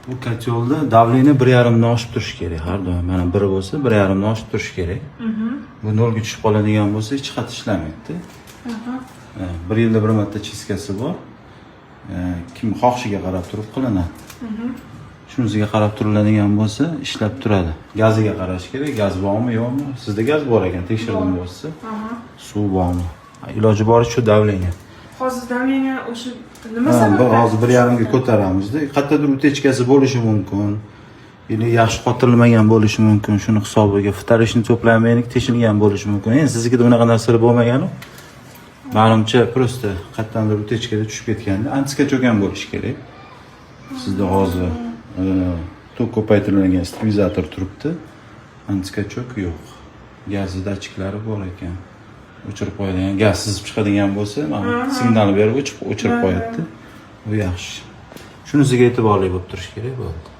Bu kotyolda davleniya 1,5 dan oshib turishi kerak har doim. Mana 1 bo'lsa 1,5 dan oshib turishi kerak. Bu 0 ga tushib qoladigan bo'lsa hech qat ishlamaydi. 1 yilda bir marta chiskasi bor. Kim xohishiga qarab turib qilinadi. Shunisiga qarab turiladigan bo'lsa ishlab turadi. Gaziga qarash kerak. Gaz bormi, yo'qmi? Sizda gaz bor ekan, tekshirdim bo'lsa. Suv bormi? Iloji boricha shu davleniya. Hozir davleniya o'sha nima sababdan? Hozir 1,5 ga ko'taramizda. Qayerdadir utechkasi bo'lishi mumkin. Yine yaxshi qotirilmagan bo'lishi mumkin. Shuni hisobiga fitarishni to'plamaylik, teshilgan bo'lishi mumkin. Endi siznikida bunaqa narsalar bo'lmagani? Menimcha prosta qayerdandir utechkada tushib ketganda antiska cho'kan bo'lishi kerak. Sizda hozir tok ko'paytirilgan sterilizator turibdi. Antiska cho'k yo'q. Gazi datchiklari bor ekan. O'chirib qo'yadigan, gaz sizib chiqadigan bo'lsa, mana signal berib o'chirib qo'yadi. Bu yaxshi. Shunisiga e'tiborli bo'lib turish kerak bo'ldi.